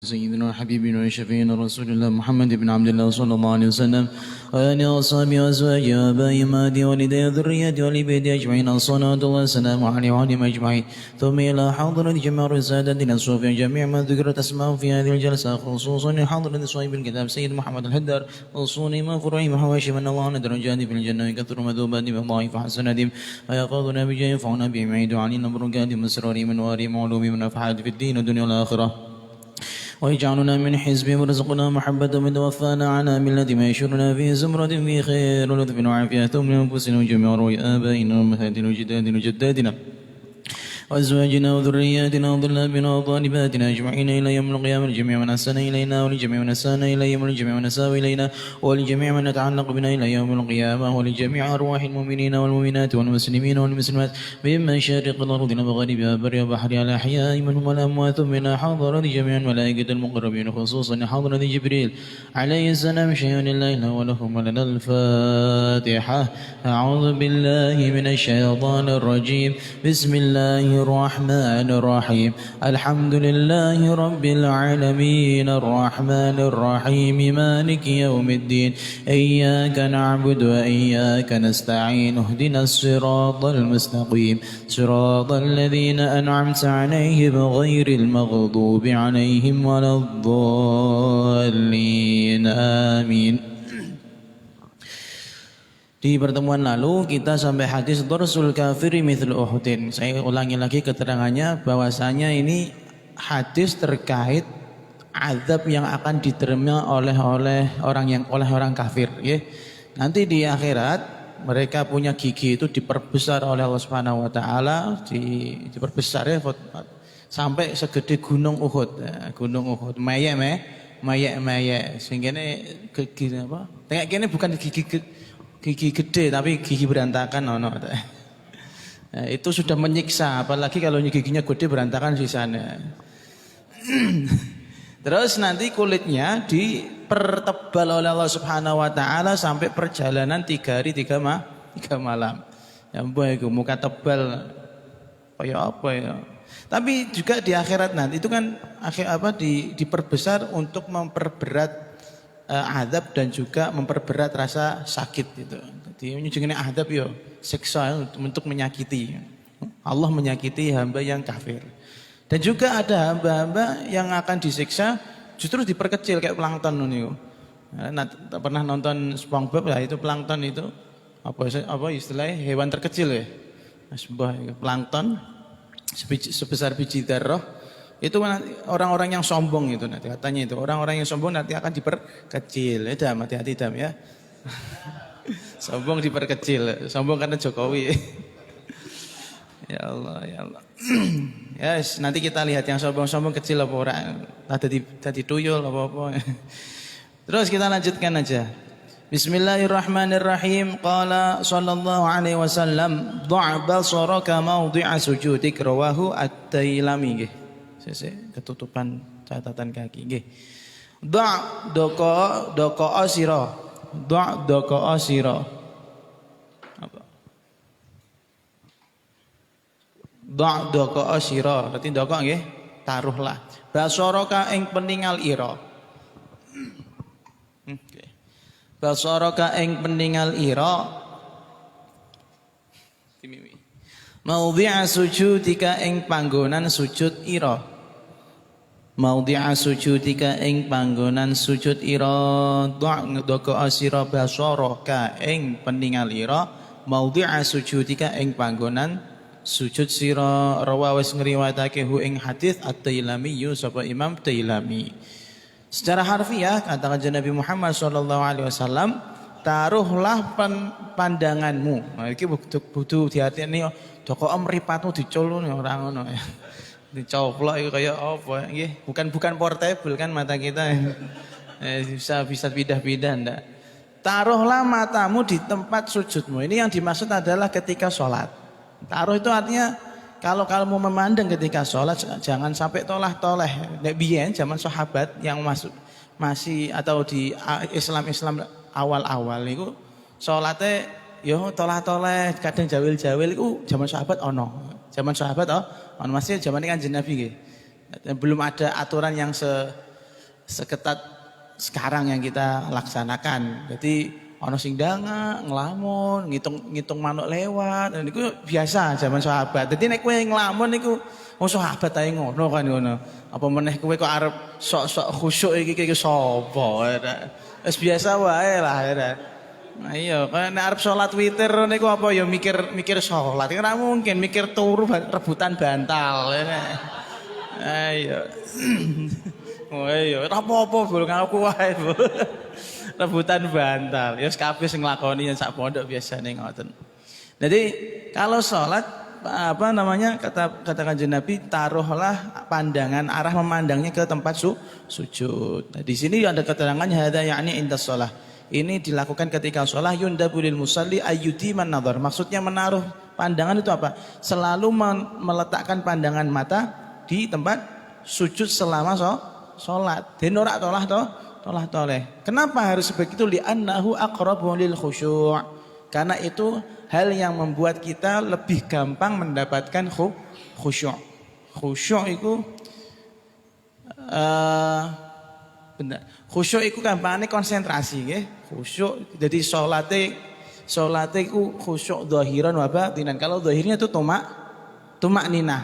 سيدنا وحبيبنا وشفيعنا رسول الله محمد بن عبد الله صلى الله عليه وسلم وآله وأصحابه وأزواجه وآبائه وأمهاته ووالديه وذريته وآل أجمعين الصلاة والسلام عليه وعليهم أجمعين ثم إلى حضرة جميع رسالتنا الصوفية جميع ما ذكرت أسماء في هذه الجلسة خصوصا حضرة صاحب الكتاب سيد محمد الحدار أصولي ما فرعي وحواشي من الله درجات في الجنة يكثر مذوبات بالله فحسناتهم ويقظنا بجاه ينفعنا بهم عيد علينا بركات مسرار من واري معلوم من أفحاد في الدين والدنيا والآخرة ويجعلنا من حزبه ورزقنا محبة من توفانا على ملة ما يشرنا في زمرة في خير ولطف وعافية ثم أنفسنا وجميع روي آبائنا وأمهاتنا وجداتنا وجداتنا وأزواجنا وذرياتنا وظلابنا وطالباتنا أجمعين إلى يوم القيامة لجميع من أحسن إلينا ولجميع من أساء إلينا ولجميع من أساء إلينا ولجميع من يتعلق بنا إلى يوم القيامة ولجميع أرواح المؤمنين والمؤمنات والمسلمين والمسلمات من مشارق الأرض ومغاربها بر وبحرها الأحياء منهم والأموات منا حضرة جميع الملائكة المقربين خصوصا حضرة جبريل عليه السلام شيئا لله ولهم ولنا الفاتحة. أعوذ بالله من الشيطان الرجيم. بسم الله الرحمن الرحيم. الحمد لله رب العالمين الرحمن الرحيم مالك يوم الدين إياك نعبد وإياك نستعين اهدنا الصراط المستقيم صراط الذين أنعمت عليهم غير المغضوب عليهم ولا الضالين آمين. Di pertemuan lalu kita sampai hadis Dorsul kafiri mithlu Uhudin. Saya ulangi lagi keterangannya bahwasanya ini hadis terkait azab yang akan diterima oleh orang kafir. Ya. Nanti di akhirat mereka punya gigi itu diperbesar oleh Allah Subhanahu Wa Taala, diperbesar ya sampai segede gunung Uhud. Gunung Uhud, mayek sehingga ini gigi apa? Tengok ini bukan gigi gede tapi gigi berantakan nah, itu sudah menyiksa, apalagi kalau giginya gede berantakan sisanya. Terus nanti kulitnya dipertebal oleh Allah Subhanahu Wa Taala sampai perjalanan 3 hari 3 malam. Ya mbak itu muka tebal kayak apa ya. Tapi juga di akhirat nanti itu kan diperbesar untuk memperberat azab dan juga memperberat rasa sakit itu. Jadi ini azab yo siksa untuk menyakiti. Allah menyakiti hamba yang kafir. Dan juga ada hamba-hamba yang akan disiksa justru diperkecil kayak plankton niku. Nah, pernah nonton SpongeBob lah, itu plankton itu apa istilahnya hewan terkecil ya. Sebuah plankton sebesar biji darah. Itu orang-orang yang sombong itu nanti katanya itu orang-orang yang sombong nanti akan diperkecil. Ya hati-hati dam ya. Sombong diperkecil, sombong karena Jokowi. Ya Allah, ya Allah. Yes, nanti kita lihat yang sombong-sombong kecil apa orang tadi tuyul apa-apa. Terus kita lanjutkan aja. Bismillahirrahmanirrahim. Qala sallallahu alaihi wasallam, "Dha' basaraka mawdi'a sujudik," rawahu At-Tailami nggih. Ketutupan catatan kaki nggih. Da' doko asira. Da' doko asira. Apa? Da' doko asira. Berarti doko nggih, taruhlah. Basaraka ing peningal ira. Nggih. Basaraka ing peningal ira. Maudhi'a sujudika ing panggonan sujud ira. Maudhi'a sujudika ing panggonan sujud ira. Doko asira basaraka ing peningal ira. Maudhi'a sujudika ing panggonan sujud sira. Rawa wis ngriwayatake hu ing hadis At-Tailami sapa Imam Tailami. Secara harfiah kata kanjeng Nabi Muhammad sallallahu alaihi wasallam, taruhlah pandanganmu. Nah iki butuh hati-hati doko mripatmu diculun ora ngono ya. Dicoplok itu kayak apa nggih? Bukan portable kan mata kita. Bisa pindah-pindah ndak. Taruhlah matamu di tempat sujudmu. Ini yang dimaksud adalah ketika sholat. Taruh itu artinya kalau kamu memandang ketika sholat jangan sampai tolah-toleh. Nek biyen zaman sahabat yang masih atau di Islam awal-awal itu sholatnya yo tolah-toleh, kadang jawil-jawil itu zaman sahabat ono. Zaman sahabat ono masih zaman Kanjeng Nabi nggih. Belum ada aturan yang seketat sekarang yang kita laksanakan. Jadi ono sing ndanga, nglamun, ngitung manuk lewat. Niku biasa zaman sahabat. Dadi nek kowe nglamun niku wong sahabat ae ngono kan ngono. Apa meneh kowe kok arep sok-sok khusyuk iki sapa? Wis biasa wae lah ya. Nah iya, kan nek arep salat witir niku apa ya mikir salat. Ora mungkin mikir turu rebutan bantal. Ayo. Oh iya, ora apa-apa bol ngaku wae. Rebutan bantal. Ya wis kabeh sing nglakoni yen sak pondok biasane ngoten. Jadi kalau salat apa namanya kata Kanjeng Nabi, taruhlah pandangan arah memandangnya ke tempat sujud. Nah, di sini ada keterangan hadza yakni indas shalah. Ini dilakukan ketika shalah yundabu lil musalli ayyuti man nadhar. Maksudnya menaruh pandangan itu apa? Selalu meletakkan pandangan mata di tempat sujud selama salat. Den ora tolah toleh. Kenapa harus begitu? Li'annahu aqrabu lil khusyuk'. Karena itu hal yang membuat kita lebih gampang mendapatkan khusyuk. Khusyuk itu benar. Khusyuk itu gampangane konsentrasi nggih. Khusyuk jadi salate iku khusyuk zahiran wa batinan. Kalau zahirnya itu tumak ninah.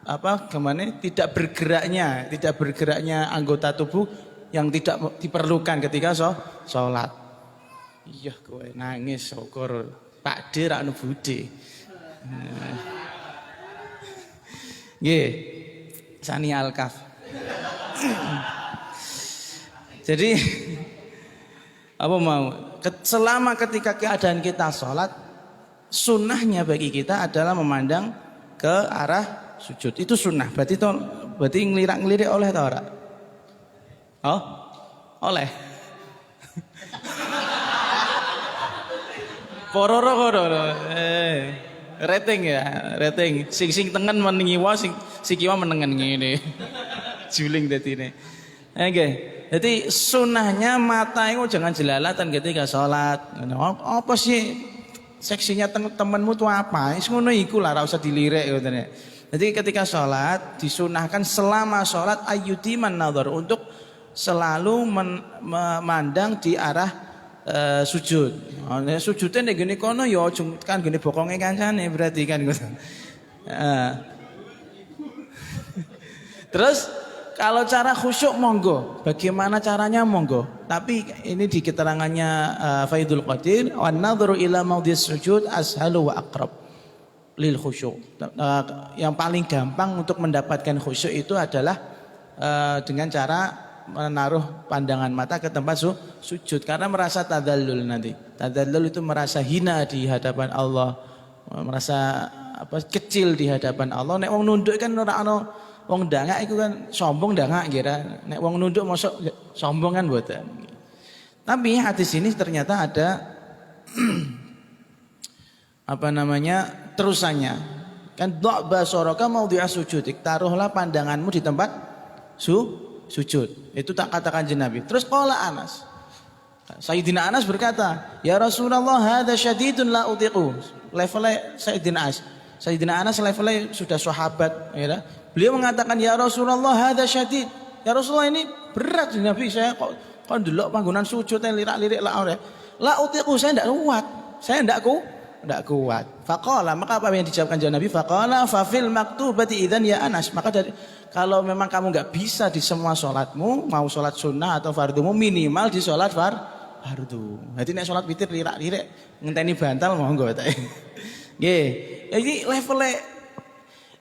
Apa gimana? Tidak bergeraknya anggota tubuh yang tidak diperlukan ketika salat. Iya kowe nangis syukur Pak D ra ono budi. Nggih. Sani Alkaf. Jadi apa mau? Selama ketika keadaan kita sholat, sunnahnya bagi kita adalah memandang ke arah sujud. Itu sunnah. Berarti ngelirik oleh atau ora? Oh, oleh. Pororo kono. Rating ya, rating. Sing tengen menengiwa, sing kiwa menengen ngene. Juling dadine. Nggih. Jadi sunnahnya mata itu jangan jelalatan ketika sholat. Apa sih seksinya temenmu tuh apa? Ngono iku lah, ora usah dilirik ngoten. Jadi ketika sholat disunahkan selama sholat ayyudiman nadhar, untuk selalu memandang di arah sujud. Sujudnya nek gini kono ya kan gini bokonge kancane berarti kan ngoten. Terus kalau cara khusyuk monggo, bagaimana caranya monggo. Tapi ini di keterangannya Faidul Qadir, wan nadhru ila maudhis sujud ashalu wa aqrab lil khusyuk. Yang paling gampang untuk mendapatkan khusyuk itu adalah dengan cara menaruh pandangan mata ke tempat sujud, karena merasa tadallul nanti. Tadallul itu merasa hina di hadapan Allah, merasa kecil di hadapan Allah. Nek wong nunduk kan ora ana. Wong dangak itu kan sombong dangak kira. Nek wong nunduk mosok sombong kan mboten. Tapi hadis ini ternyata ada apa namanya terusannya. Kan dha'ba soraka maudhi'a sujud. Taruhlah pandanganmu di tempat sujud. Itu tak katakan Nabi. Terus qala Anas. Sayyidina Anas berkata, "Ya Rasulullah, hadza syadidun la utiqu." Levelnya Sayyidina Anas levelnya sudah sahabat, ya. Beliau mengatakan, "Ya Rasulullah, hadza syadid." Ya Rasulullah, ini berat Nabi, saya kok ndelok panggonan sujud lirak-lirik la ora. La utiqu, saya ndak kuat. Saya ndak kuat. Faqala, maka apa yang dijawabkan Nabi? Faqala fa fil maktubati idzan ya Anas. Maka kalau memang kamu enggak bisa di semua salatmu, mau salat sunnah atau fardumu, minimal di salat fardu. Jadi nek salat witir lirak-lirik ngenteni bantal monggo ta. Nggih. Iki levelnya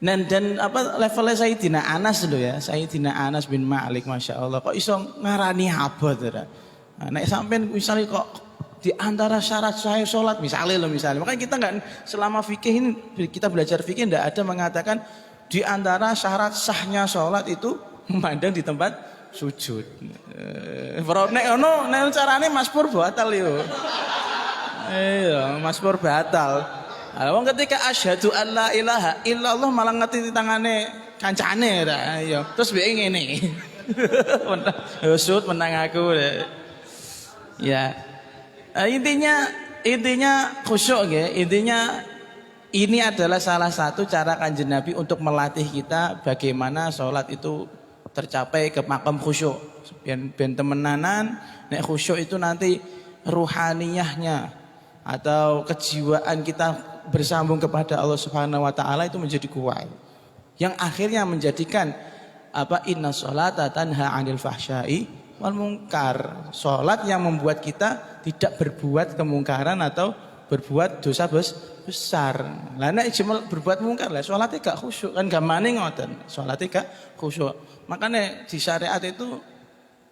dan apa levelnya Sayyidina Anas lho ya, Sayyidina Anas bin Malik, masya Allah, kok iso ngarani abot ya. Nah, nek sampean misalnya kok di antara syarat saya sholat misalnya, makanya kita nggak selama fikih ini kita belajar fikih nggak ada mengatakan di antara syarat sahnya sholat itu memandang di tempat sujud. Nek ono nek carane Mas Pur batal yo. Iya, Mas Pur batal. Wong ketika asyhadu alla ilaha illallah malah ngeti tangane kancane ta. Ya, terus piye ngene. Usut menang aku. Ya. Intinya khusyuk nggih. Intinya ini adalah salah satu cara Kanjeng Nabi untuk melatih kita bagaimana sholat itu tercapai ke makam khusyuk. Ben temenanan nek khusyuk itu nanti ruhaniyahnya atau kejiwaan kita bersambung kepada Allah Subhanahu wa taala itu menjadi kuat. Yang akhirnya menjadikan inna sholata tanha 'anil fahsya'i wal munkar. Salat yang membuat kita tidak berbuat kemungkaran atau berbuat dosa besar. Lah nek berbuat mungkar lah salate gak khusyuk kan gamane ngoten. Salate gak khusyuk. Makanya di syariat itu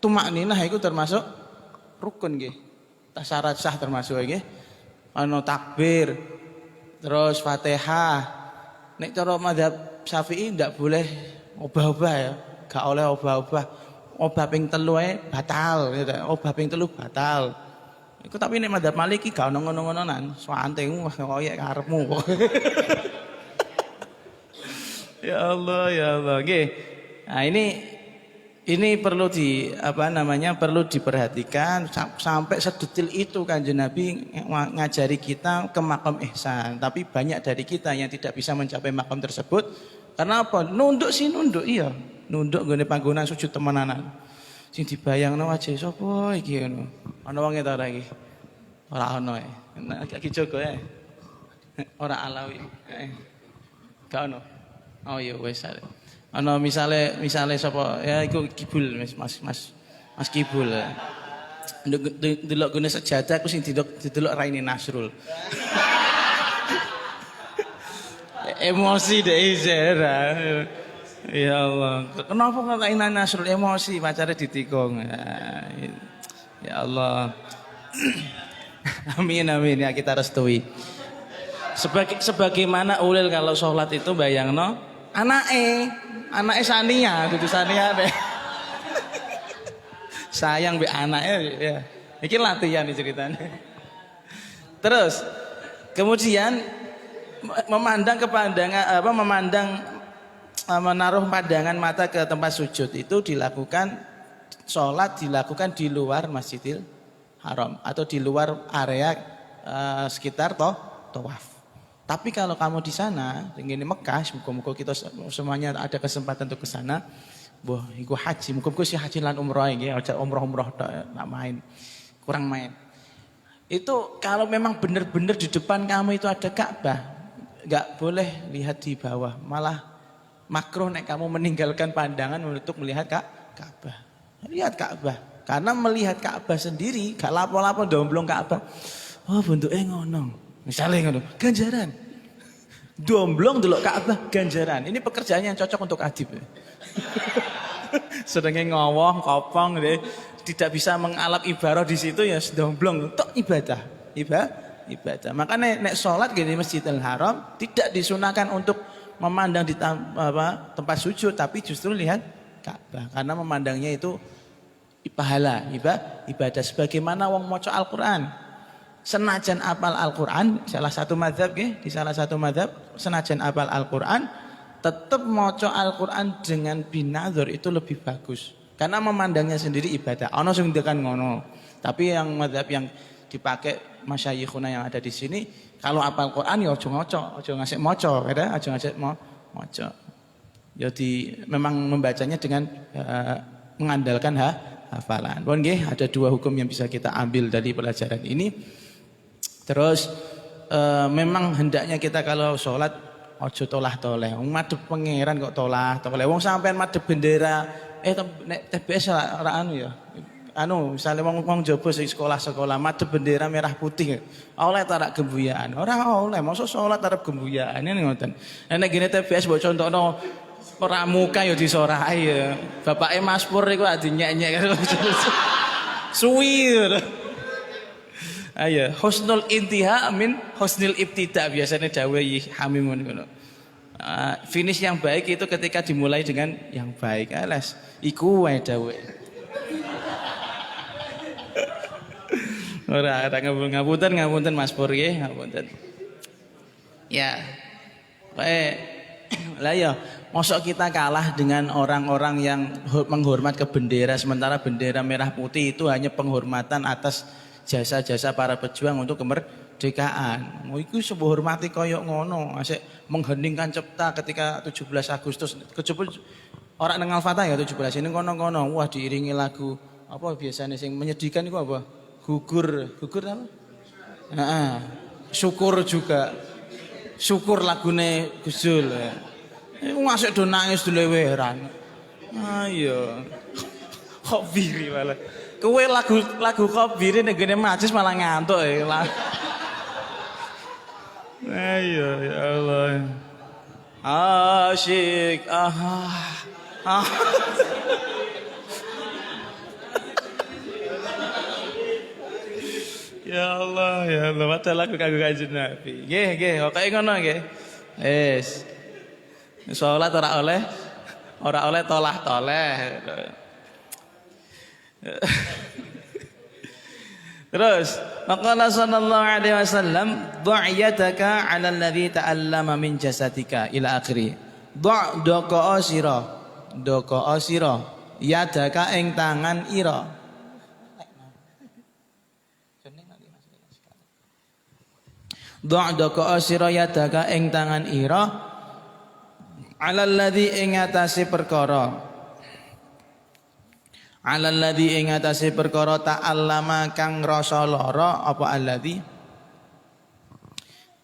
tumakninah itu termasuk rukun nggih. Syarat sah termasuk nggih. Ana takbir, terus Fatihah. Nek cara mazhab Syafi'i ndak boleh obah-obah ya. Gak oleh obah-obah. Obah ping 3 ae batal gitu. Obah ping 3 batal. Iku tapi nek mazhab Maliki gak ono ngono-ngononan. Swantengmu koyek karepmu. Ya Allah, ya Allah. Nggih. Nah, ini perlu perlu diperhatikan sampai sedetil itu Kanjeng Nabi ngajari kita ke makam ihsan. Tapi banyak dari kita yang tidak bisa mencapai makam tersebut karena apa? Nunduk iya. Nunduk nggone panggonan sujud temenanan. Sing dibayangno wae sapa iki ngono. Ana wong ta ora iki? Ora ono e. Nek iki Jogo e. Ora Alawi. Gak ono. Oh iya wis. Ana misale sapa ya iku Kibul Mas Kibul. Delok gone sejadah aku sing didelok Raine Nasrul. Emosi deh Zera. Ya Allah. Kenapa kok Raine Nasrul emosi pacare ditikung. Ya Allah. Amin ya kita restui. Sebagaimana ulil kalau sholat itu bayangno anake Sania dudu Sania deh. Sayang be anake ya. Iki latihan nih ceritanya. Terus kemudian menaruh pandangan mata ke tempat sujud itu sholat dilakukan di luar Masjidil Haram atau di luar area sekitar tawaf. Tapi kalau kamu di sana, di Mekah, muka-muka kita semuanya ada kesempatan untuk ke sana. Boh, iku haji, muka-muka si haji lan umroh iki, aja umroh tak main. Kurang main. Itu kalau memang benar-benar di depan kamu itu ada Ka'bah, enggak boleh lihat di bawah. Malah makruh nek kamu meninggalkan pandangan untuk melihat Ka'bah. Lihat Ka'bah. Karena melihat Ka'bah sendiri, gak lapo-lapo domblong Ka'bah. Oh, bentuknya ngono. Misalnya ngono, ganjaran. Domblong delok Ka'bah ganjaran. Ini pekerjaan yang cocok untuk Adib. Sedangnya ngowoh, kopong deh, tidak bisa mengalap ibadah di situ ya domblong tok ibadah. Ibadah. Makanya nek salat di Masjidil Haram tidak disunahkan untuk memandang di tempat sujud tapi justru lihat Ka'bah karena memandangnya itu pahala, ibadah sebagaimana wong maca Al-Qur'an. Senajan apal Al-Qur'an, salah satu mazhab di salah satu mazhab senajan apal Al-Qur'an tetap maca Al-Qur'an dengan binadzur itu lebih bagus. Karena memandangnya sendiri ibadah. Ono sing ngendikan ngono. Tapi yang mazhab yang dipakai masyayikhuna yang ada di sini, kalau apal Qur'an ya aja maca, aja ngasih maca, ya, aja ngasih maca. Jadi memang membacanya dengan mengandalkan hafalan. Bon nggih, ada dua hukum yang bisa kita ambil dari pelajaran ini. Terus memang hendaknya kita kalau sholat ojo tolah-toleh. Wong madhep pangeran kok tolah-toleh. Wong sampean madhep bendera nek TBS ora anu ya. Anu misalnya wong jaba sing sekolah-sekolah madhep bendera merah putih. Oleh tarak gembuyaan. Ora oleh, mosok sholat arep gembuyaan ngene ngoten. Nek gene TBS mbok contohno pramuka ya disorahi ya. Bapake Mas Pur iku dinyek-nyek suwi. Ayo, husnul intiha min husnul ibtida biasanya dawe hamimun ngono. Finish yang baik itu ketika dimulai dengan yang baik. Alas, iku wae dawe. Ora ngapunten Mas Pur nggih, ngapunten. Ya. Lah ya, mosok kita kalah dengan orang-orang yang menghormat ke bendera sementara bendera merah putih itu hanya penghormatan atas jasa-jasa para pejuang untuk kemerdekaan. Iku sebuah hormati koyok ngono, asik mengheningkan cipta ketika 17 Agustus. Orang nang Al-Fatihah ya 17 ini kono-kono. Wah diiringi lagu apa biasanya sing menyedihkan itu apa? Gugur apa? Heeh. Syukur juga. Syukur lagune Gus Jul. Iku masuk do nangis duleweran. Ayo. Khobiri malah. Kowe lagu Khobiri ning gene majlis malah ngantuk ya. Ayo ya Allah. Asyik Ya Allah, mata lagu kagak Kanjeng Nabi. Nggih, kok ngono nggih. Wis. Salat ora oleh tolah-toleh. Terus, maqala sallallahu alaihi wasallam, "Dha' yadaka 'ala alladhi ta'allama min jasadika" ila akhiri. Dha' doko sira, yadaka ing tangan ira. Dha' doko sira yadaka ing tangan ira 'ala alladhi ing atase perkara. Alladzi ing atase perkara ta'allama kang rasa lara apa alladzi?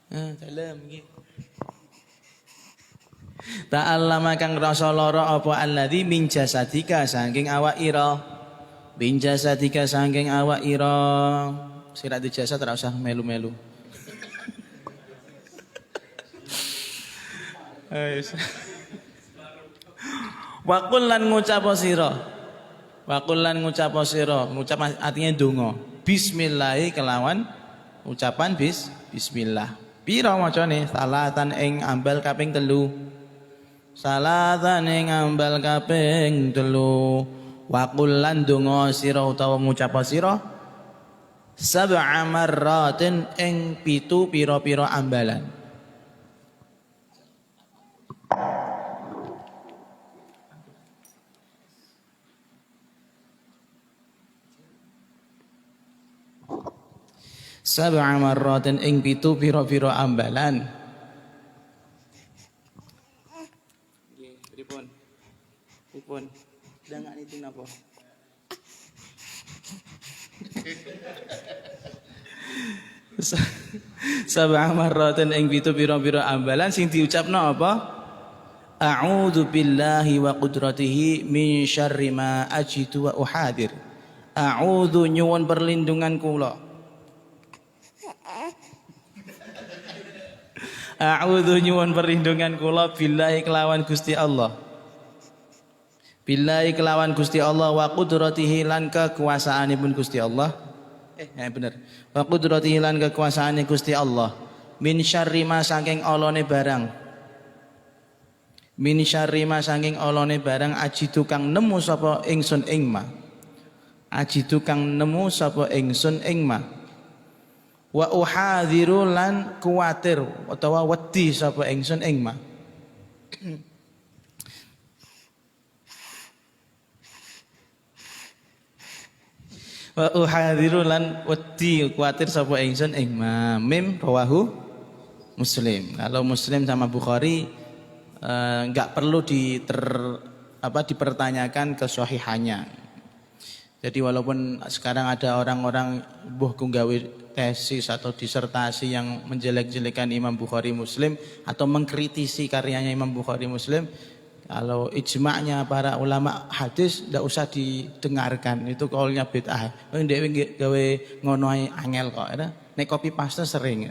Dalam nggih. Ta'allama kang rasa lara apa alladzi min jasadika saking awak ira. Min jasadika saking awak ira. Sirat di jasad ora usah melu-melu. Wa qul lan ngucap sira. Wakul lan ngucap sira, ngucap artinya donga. Bismillah kelawan ucapan bismillah. Pira macane? Salatan ing ambal kaping 3. Salatan ing ambal kaping 3. Wakul lan donga sira utawa ngucap sira sab'a marratin ing 7 pira-pira ambalan. Sab'a marratin ing 7 pira-pira ambalan. Nggih, pripun? Dangak niting napa? Sab'a marratin ing 7 pira-pira ambalan sing diucapno apa? A'udzu billahi wa qudratihi min syarri ma ajidu wa uhadir. A'udzu nyuwun perlindungan kula. A'udzu nyuwun perlindungan kula billahi kelawan Gusti Allah. Billahi kelawan Gusti Allah wa qudratihi lan kekuasaanipun Gusti Allah. Bener. Wa qudratihi lan kekuasaane Gusti Allah. Min syarri ma saking olone barang. Min syarri ma saking olone barang ajidu kang nemu sapa ingsun ing ma. Ajidu kang nemu sapa ingsun ing ma. Wa uhadhiru lan kuwatir utawa wedi sapa ingsun ing ma. Wa uhadhiru lan wedi kuwatir sapa ingsun ing ma. Mim rawahu Muslim. Kalau Muslim sama Bukhari enggak perlu dipertanyakan kesahihannya. Jadi walaupun sekarang ada orang-orang buh gawe tesis atau disertasi yang menjelek-jelekan Imam Bukhari Muslim atau mengkritisi karyanya Imam Bukhari Muslim, kalau ijma'nya para ulama hadis tidak usah didengarkan, itu kaulnya bid'ah. Ndek gawe ngono ae angel kok. Nek copy paste sering.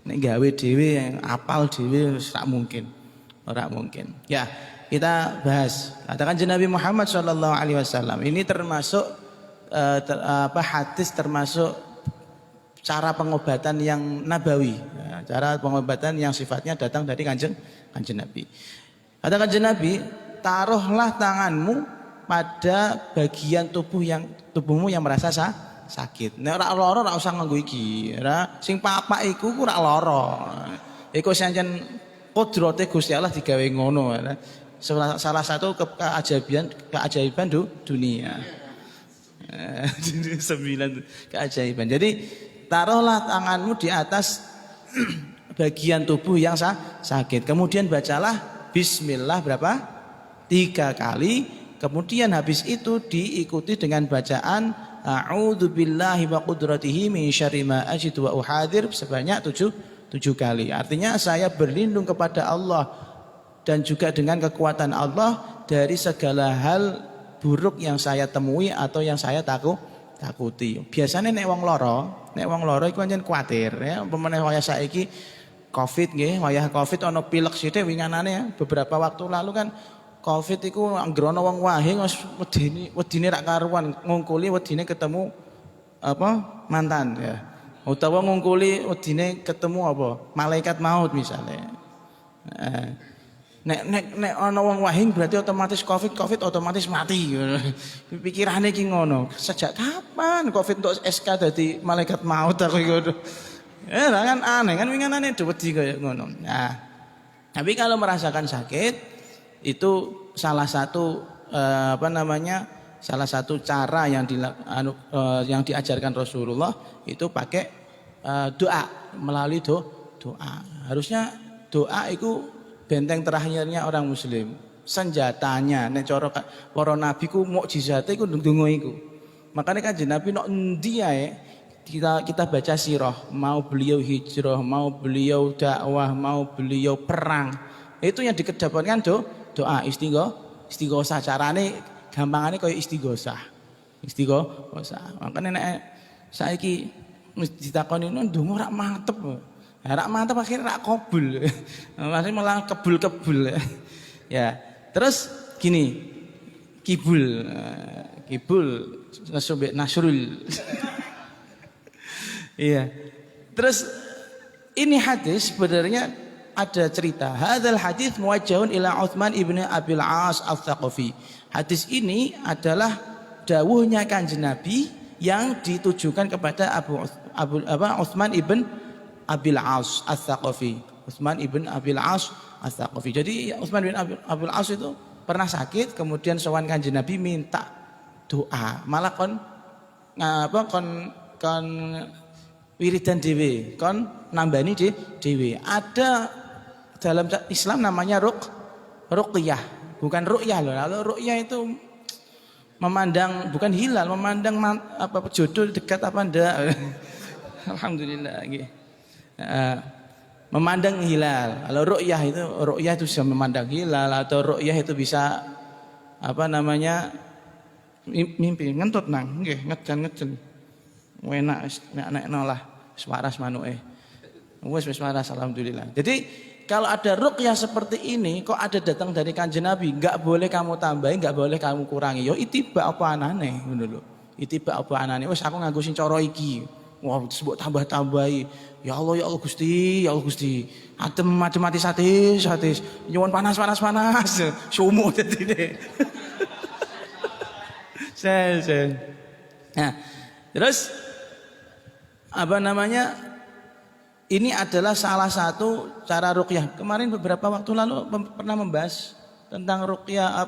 Nek gawe dhewe apal dhewe ora mungkin. Ora mungkin. Ya, kita bahas. Katakan Nabi Muhammad SAW. Ini termasuk hadis termasuk cara pengobatan yang nabawi, cara pengobatan yang sifatnya datang dari kanjeng Nabi. Kata kanjeng Nabi, taruhlah tanganmu pada bagian tubuhmu yang merasa sakit. Nek ora lara ora usah nganggo iki. Sing papak iku ora lara. Iku sancen kodrate Gusti Allah digawe ngono. Salah satu keajaiban dunia. 9 keajaiban. Jadi taruhlah tanganmu di atas bagian tubuh yang sakit. Kemudian bacalah bismillah berapa 3 kali, kemudian habis itu diikuti dengan bacaan a'udzubillahi wa qudratihi min syarri ma ajidu wa uhadir sebanyak 7 kali. Artinya saya berlindung kepada Allah dan juga dengan kekuatan Allah dari segala hal buruk yang saya temui atau yang saya takuti. Biasanya nek wong lara iku pancen kuwatir ya. Pemene wayah saiki Covid nggih, wayah Covid ana pilek sithik winganane ya. Beberapa waktu lalu kan Covid iku angger ana wong wae wis wedine rak karuan, ngungkuli wedine ketemu apa mantan ya. Utawa ngungkuli wedine ketemu apa malaikat maut misalnya. Nek ana wong wahing berarti otomatis Covid otomatis mati. Pikirane iki ngono. Sejak kapan Covid untuk SK dadi malaikat maut aku iku. Kan aneh kan winganane wedi kaya ngono. Nah, tapi kalau merasakan sakit itu salah satu salah satu cara yang diajarkan Rasulullah itu pakai doa, melalui doa. Harusnya doa itu benteng terakhirnya orang muslim, senjatanya nek cara para nabi ku mukjizate iku ndonga iku. Makanya Kanjeng Nabi nek endi ae kita baca sirah, mau beliau hijrah, mau beliau dakwah, mau beliau perang, itu yang dikedepankan doa istighosah. Carane gampangane kaya istighosah. Makanya nek saiki ditakoni ndonga rak mantep. Rak mantep akhirnya rak kabul. Masih malah kebul-kebul. Ya. Terus gini, kibul nasrul. Iya. Terus ini hadis sebenarnya ada cerita. Hadzal hadis muwajjahun ila Utsman ibn Abil As Al-Thaqafi. Hadis ini adalah dawuhnya Kanjeng Nabi yang ditujukan kepada Utsman ibn Abil As Al-Thaqafi. Utsman ibn Abil As Al-Thaqafi. Jadi Utsman bin Abil As itu pernah sakit, kemudian sowan Kanjeng Nabi minta doa. Malah kon wiridan dhewe, kon nambani dhewe. Ada dalam Islam namanya ruqyah, bukan ru'yah loh. Kalau ru'yah itu memandang bukan hilal, memandang jodoh dekat apa ndak. Alhamdulillah nggih. Memandang hilal. Kalau ru'yah itu bisa memandang hilal, atau ru'yah itu bisa mimpi ngentut nang nggih, ngejan. Enak nek lah waras manuke. Wis waras alhamdulillah. Jadi kalau ada ruqyah seperti ini kok ada datang dari Kanjeng Nabi, enggak boleh kamu tambahi, enggak boleh kamu kurangi. Yo itiba apa anane ngono lho. Itiba apa anane. Wis aku nganggo sing cara iki. Wah, sebut tambah-tambahi. Ya Allah Gusti, adem mati satis. Nyuwun panas. Sumo dadine. Sen. Nah, terus ini adalah salah satu cara ruqyah. Kemarin beberapa waktu lalu pernah membahas tentang ruqyah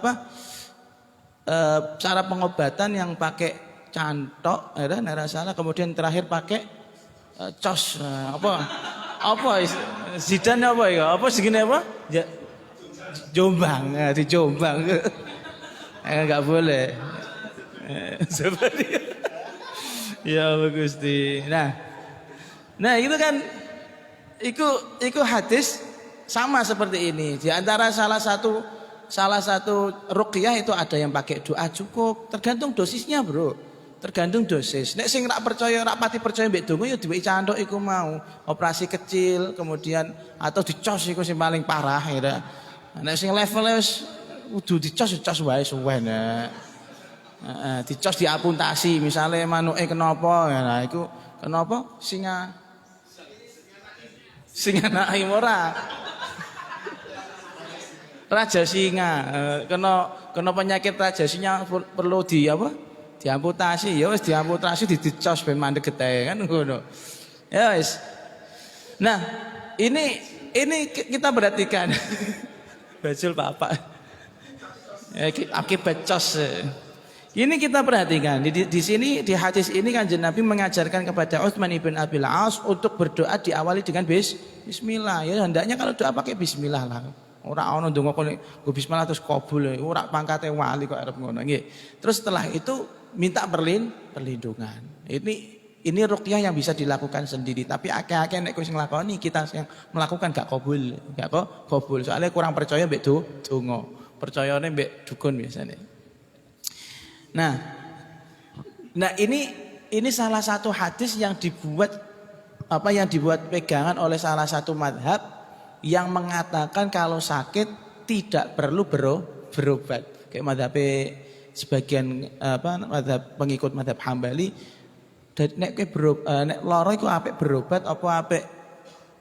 cara pengobatan yang pakai cantok, salah. Kemudian terakhir pakai cos, Zidan apa ya? Apa segini apa? Jombang, di Jombang. Enggak boleh. Seperti ya Allah Gusti. Nah itu kan itu hadis sama seperti ini. Di antara salah satu ruqyah itu ada yang pakai doa cukup. Tergantung dosisnya, Bro. Tergantung dosis. Nek sing rak pati percaya mbek donga ya diweki canthuk iku mau. Operasi kecil kemudian atau dicos iku sing paling parah ya. Nek sing level wis kudu dicos wae suwen. Dicos diamputasi misalnya manuke kenapa ya iku kenapa singa naim ora raja singa kena penyakit raja singa perlu diamputasi ya wis diamputasi dicos ben mandeg getahe kan ngono ya wis. Nah ini kita perhatikan bajul Bapak akibat cos. Ini kita perhatikan di sini di hadis ini Kanjeng Nabi mengajarkan kepada Utsman ibn Abil As untuk berdoa diawali dengan bismillah. Ya hendaknya kalau doa pakai bismillah lah. Ora ana ndonga kok nggo bismillah terus kabul. Ora pangkate wali kok arep ngono nggih. Terus setelah itu minta perlindungan. Ini ruqyah yang bisa dilakukan sendiri, tapi akeh-akeh nek wis nglakoni kita yang melakukan gak kabul, gak kok kabul. Soalnya kurang percaya mbek donga. Percayane mbek dukun biasanya. Nah ini salah satu hadis yang dibuat pegangan oleh salah satu madhab yang mengatakan kalau sakit tidak perlu berobat. Kayak madhab sebagian madhab pengikut madhab Hambali. Nek lara iku apik berobat apa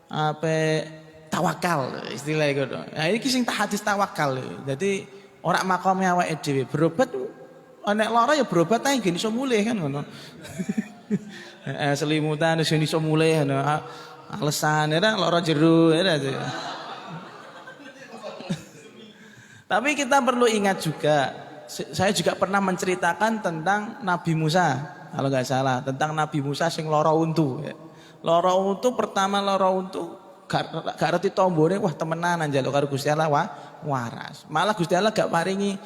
apik tawakal istilah iku. Nah iki sing hadis tawakal. Jadi ora makome awake dhewe berobat. Nek lara ya berobat ae ben iso mulih kan ngono. Selimutan wis iso mulih ngono. Alasan ya lara jero ya. Tapi kita perlu ingat juga, saya juga pernah menceritakan tentang Nabi Musa, kalau nggak salah, tentang Nabi Musa sing lara untu. Lara untu pertama lara untu gak ngerti tombone, wah temenanan njaluk karo Gusti Allah waras. Malah Gusti Allah gak paringi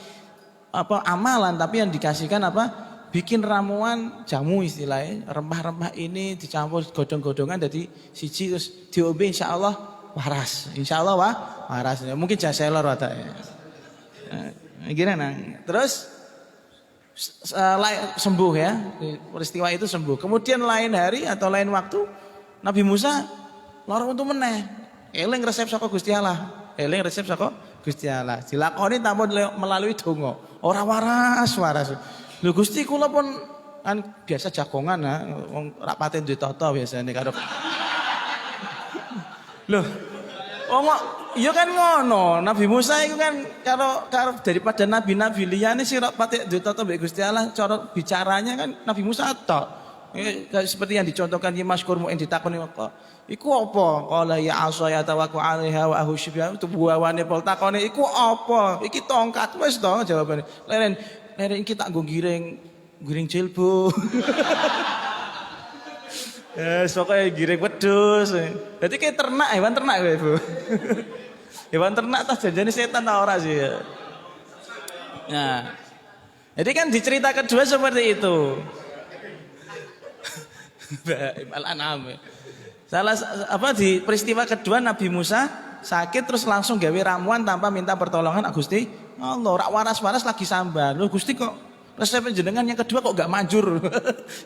amalan, tapi yang dikasihkan bikin ramuan jamu istilahnya, rempah-rempah ini dicampur godong-godongan jadi siji terus diombe insyaallah waras. Insyaallah waras. Mungkin jaselor watake. Gimana? Terus sembuh ya, peristiwa itu sembuh. Kemudian lain hari atau lain waktu Nabi Musa lara untu meneh. Eling resep saka Gusti Allah. Gusti Allah. Dilakoni tanpa melalui donga. Ora waras. Lho Gusti kula pun kan biasa jagongan ya, wong rak paten duwe tata biasane karo. Loh. Wong iya kan ngono. Nabi Musa itu kan karo daripada nabi-nabi liyane sing rak paten duwe tata mbek Gusti Allah, cara bicaranya kan Nabi Musa tok. Seperti yang dicontohkan di Maskur Mu'in ditakoni apa? Iku apa? Qala ya asaya tawakku 'alaiha wa ahusbiha itu buawane pol takone iku apa? Iki tongkat wis to jawabane. Leren iki tak nggo giring jilbu. Sokoke giring wedhus. Dadi kayak ternak, hewan ternak kowe, Bu. Hewan ternak tas janjane setan ta ora sih? Nah. Jadi kan dicerita kedua seperti itu. Al-An'am. Di peristiwa kedua Nabi Musa sakit terus langsung gawe ramuan tanpa minta pertolongan Gusti Allah. Rak waras-waras lagi sambar. Loh Gusti kok resep jenengan yang kedua kok gak manjur.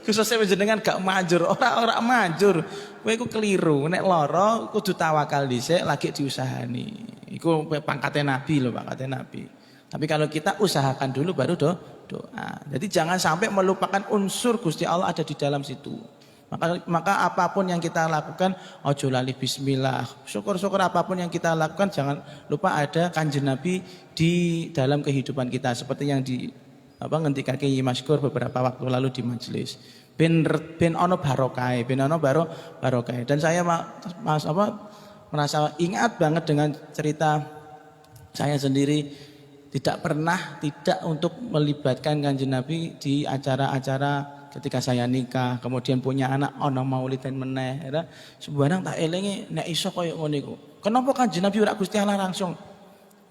Resep jenengan gak manjur. Ora manjur. Kowe iku keliru. Nek lara kudu tawakal dhisik lagi diusahani. Iku pangkatnya Nabi loh, pangkatnya Nabi. Tapi kalau kita usahakan dulu baru doa. Jadi jangan sampai melupakan unsur Gusti Allah ada di dalam situ. Maka apapun yang kita lakukan ojo lali bismillah. Syukur-syukur apapun yang kita lakukan jangan lupa ada kanjeng Nabi di dalam kehidupan kita seperti yang ngendikake Maskur beberapa waktu lalu di majelis. Ben ono barokah, dan saya merasa ingat banget dengan cerita saya sendiri tidak untuk melibatkan kanjeng Nabi di acara-acara ketika saya nikah, kemudian punya anak ana maulidan meneh, ya. Sebarang tak elingi nek iso koyo ngono iku. Kenapa kanjeng Nabi ora Gusti Allah langsung?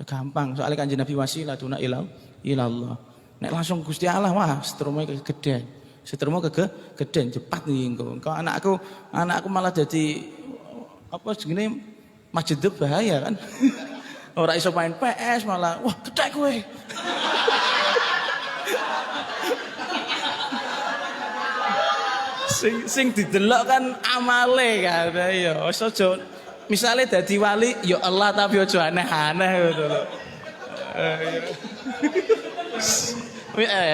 Gampang, soalnya kanjeng Nabi wasilatuna ilallah. Nek langsung Gusti Allah wah setrumnya kegeden. Setrumnya kegeden cepat nih engko. Engko anakku malah jadi segini masjid bahaya kan. Ora iso main PS malah wah gedhe kowe. sing didelok kan amale kan ya aja misale dadi wali ya Allah tapi aja aneh-aneh ngono lho.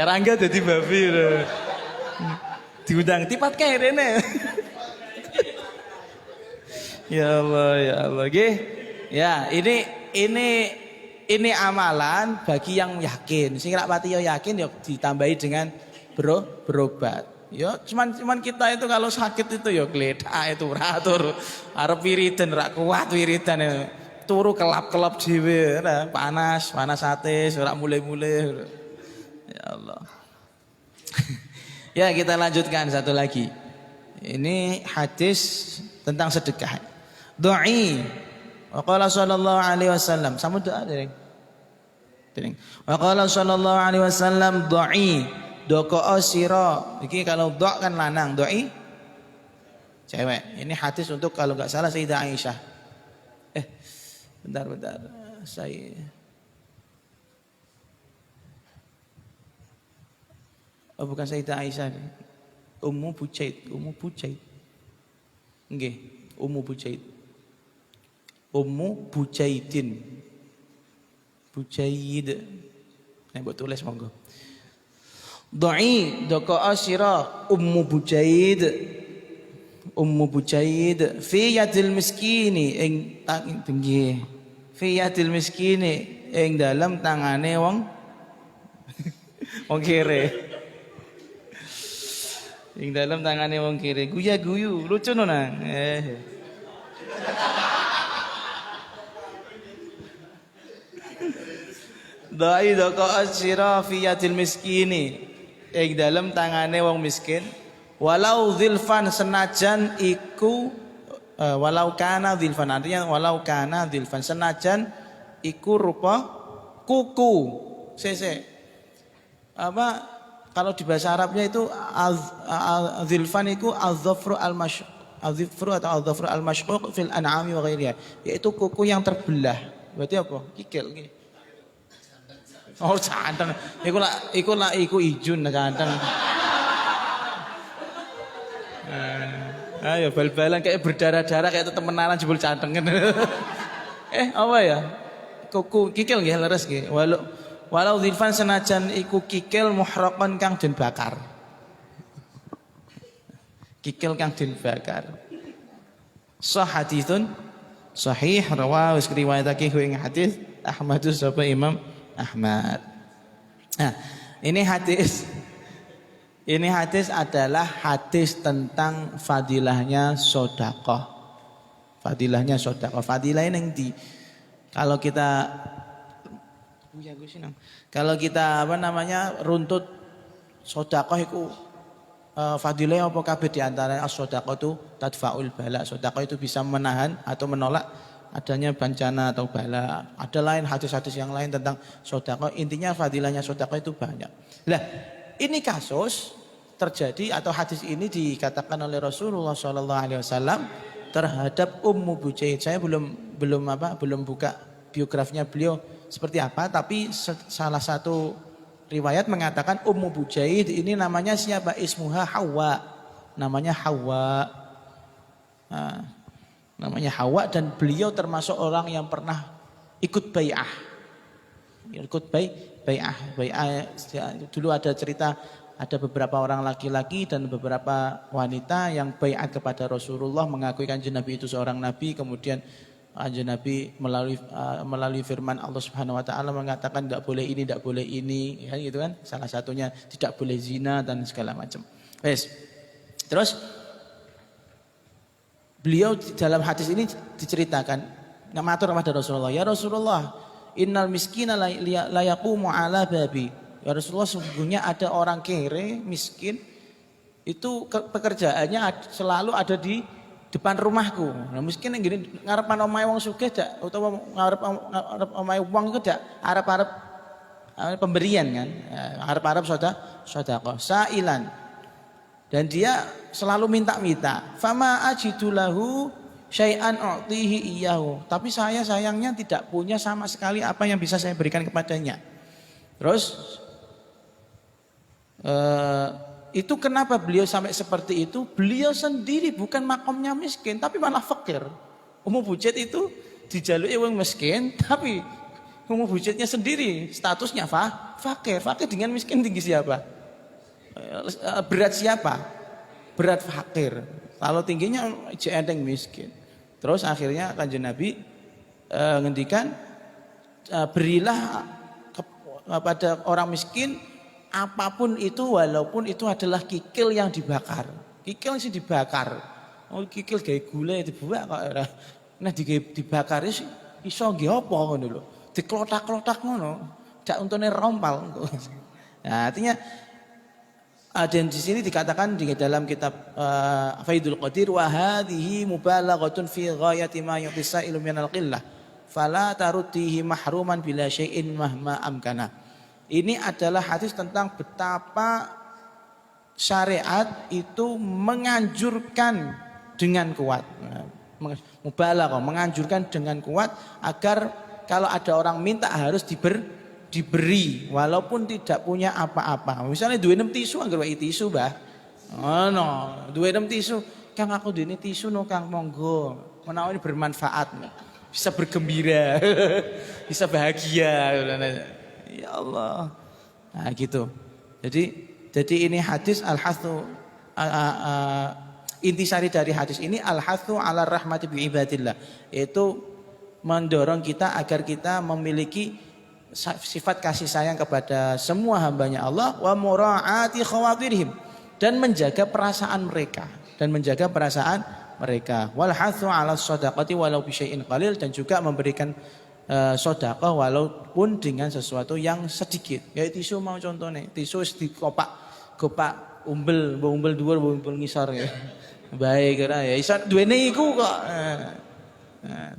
Rangga dadi babi lho. Diundang tipat kae rene. Ya Allah nggih. Ya, ini amalan bagi yang yakin. Sing rak pati yo yakin ya ditambahi dengan berobat. Ya cuman kita itu kalau sakit itu ya gledak itu ratur. Arep wiridan rak kuat wiridan. Turu kelap-kelap dhewe, panas atis, ora mulai-mulai. Ya Allah. Ya, kita lanjutkan satu lagi. Ini hadis tentang sedekah. Doi Wa qala sallallahu alaihi wasallam, sampun doa dereng. Dereng. Wa qala sallallahu alaihi wasallam dha'i doko sira. Iki kalau dha kan lanang, dha'i cewek. Ini hadis untuk kalau enggak salah Sayyidah Aisyah. Bentar. Bukan Sayyidah Aisyah. Ummu Bucaid. Nggih, Ummu Bucaid. Ummu Bucaidin. Bucaid. Nek mbok tulis monggo. Dha'i doko asira Ummu Bucaid. Ummu Bucaid fi yadil miskini ing tinggi. Fi yadil miskini ing dalam tangane wong kere. Ing dalam tangane wong kere guya-guyu, lucu no nang. Dai doko asira fi yadil miskini ing dalam tangane wong miskin. Walau zilfan senajan iku walau kana zilfan, artinya walau kana zilfan senajan iku rupa kuku. Apa kalau di bahasa Arabnya itu zilfan itu al-dhafru al-mashquq fil an'ami wa ghairiha, yaitu kuku yang terbelah. Berarti apa? Kikil nggih. Oh, canteng. Iku ijun canteng. Ayo bal-balan kayak berdarah-darah kayak temenanan jebul canteng kan. Apa ya? Kuku kikil nggih leres nggih. Walau zilfan senajan iku kikil muhraqan kang den bakar. Kikil kang den bakar. Haditsun sahih rawahu riwayatake ing hadis Ahmadus sapa Imam Ahmad. Nah, ini hadis adalah hadis tentang fadilahnya sedekah. Fadilahnya sedekah. Fadilah yang kalau kita runtut sedekah itu fadilahnya apa kabeh di antara as-sedekah itu tadfaul bala. Sedekah itu bisa menahan atau menolak adanya bencana atau bala. Ada lain hadis-hadis yang lain tentang sedekah. Intinya fadilahnya sedekah itu banyak. Lah, ini kasus terjadi atau hadis ini dikatakan oleh Rasulullah SAW terhadap Ummu Bucaid. Saya belum buka biografinya beliau seperti apa, tapi salah satu riwayat mengatakan Ummu Bucaid ini namanya siapa? Ismuha Hawa. Namanya Hawa. Namanya Hawa dan beliau termasuk orang yang pernah ikut bai'ah. Ikut bai'ah. Dulu ada cerita, ada beberapa orang laki-laki dan beberapa wanita yang bai'at kepada Rasulullah, mengakui kanjeng Nabi itu seorang nabi. Kemudian kanjeng Nabi melalui firman Allah Subhanahu wa taala mengatakan tidak boleh ini, ya gitu kan. Salah satunya tidak boleh zina dan segala macam. Terus beliau dalam hadis ini diceritakan ngamatur kepada Rasulullah, ya Rasulullah, innal miskina la yaqumu ala babi. Ya Rasulullah, sesungguhnya ada orang kere, miskin, itu pekerjaannya selalu ada di depan rumahku. Nah, miskin yang gini ngarepan omahe wong sugih dak utawa ngarep omahe wong iku dak arep-arep pemberian kan. Arep-arep sedekah sailan. Dan dia selalu minta-minta. Fama ajidulahu syai'an u'tihi iyyahu. Tapi saya sayangnya tidak punya sama sekali apa yang bisa saya berikan kepadanya. Terus itu kenapa beliau sampai seperti itu? Beliau sendiri bukan makomnya miskin, tapi malah fakir. Ummu Bucaid itu dijalui wong miskin, tapi Ummu Bucaidnya sendiri statusnya fakir. Fakir dengan miskin tinggi siapa? Berat siapa? Berat fakir. Kalau tingginya enteng miskin. Terus akhirnya kanjeng Nabi ngendikan, berilah kepada orang miskin apapun itu, walaupun itu adalah kikil yang dibakar. Kikil sih dibakar. Oh, kikil gawe gula dibuak kok ora. Nah dibakar iso nggih apa ngono lho. Diklotak-klotak ngono. Dak untune rompal. Nah, artinya Dan di sini dikatakan di dalam kitab Faidul Qadir, wa hadhihi mubalaghatun fi ghayati ma yuqisa ilmu minal qillah fala tarutihi mahruman bila syai'in mahma amkana. Ini adalah hadis tentang betapa syariat itu menganjurkan dengan kuat. Mubalaghah, menganjurkan dengan kuat agar kalau ada orang minta harus diberi walaupun tidak punya apa-apa. Misalnya duwe 6 tisu anggere wae tisu, Mbah. Ono, duwe 6 tisu, Kang aku duwe tisu no Kang, monggo. Menawa ini bermanfaat. Bisa bergembira. Bisa bahagia. Ya Allah. Nah, gitu. Jadi ini hadis al-hathu intisari dari hadis ini al-hathu ala rahmati bi ibadillah. Yaitu mendorong kita agar kita memiliki sifat kasih sayang kepada semua hambanya Allah, wa mura'ati khawatirihim, dan menjaga perasaan mereka, wal hatsu 'ala shadaqati walau bi syai'in qalil, dan juga memberikan sedekah walaupun dengan sesuatu yang sedikit. Ya tisu mau contohnya, tisu di kopak umbel dhuwur umbel ngisor ya. Baik kira ya iso duwene iku kok.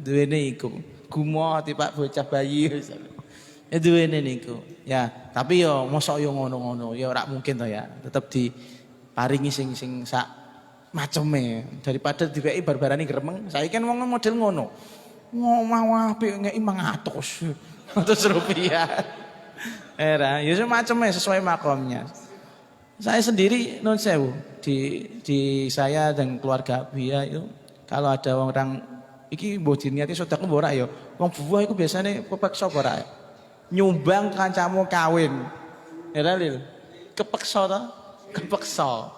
Duwene iku. Gumo tipak bocah bayi ya duwene niku. Ya, tapi yo mosok yo ngono-ngono, ya ora mungkin to ya. Tetep diparingi sing sak maceme daripada diweki barbarani gremeng. Saiki kan wong model ngono. Ngomah apik ngeki 100 rupiah. Era, ya semacamnya sesuai makomnya. Saya sendiri non sewu di saya dan keluarga Bia itu kalau ada orang iki mbok diniati sedekah mbok ora ya. Wong buah iku biasane kepeksa ora. Nyumbang kancamu kawin. Ya Lil. Kepeksa ta? Kepeksa.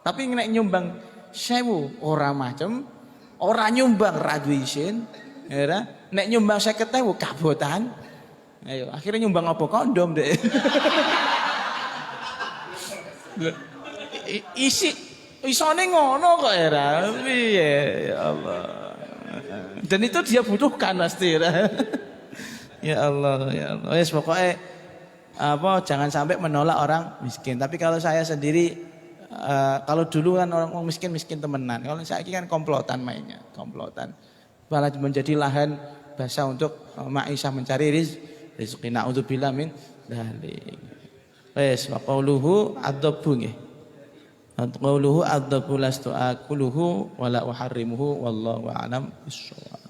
Tapi nek nyumbang 1000 ora macem, ora nyumbang ra duwe isin. Ya, nek nyumbang 50.000 kabotan. Ayo, akhirnya nyumbang apa kondom deh. Isone ngono kok era. Piye ya Allah. Dan itu dia butuhkan pasti ya. Ya Allah, ya Allah. Wes pokoknya jangan sampai menolak orang miskin. Tapi kalau saya sendiri kalau dulu kan orang miskin temenan. Kalau saya kan komplotan mainnya, komplotan. Malah menjadi lahan basah untuk maisha mencari rezeki. Na'udzubillah min dzalik. Wes wa qauluhu adzabu nggih. Qauluhu adzabu lastu akuluhu wala uharrimuhu wallahu a'lam bissawab.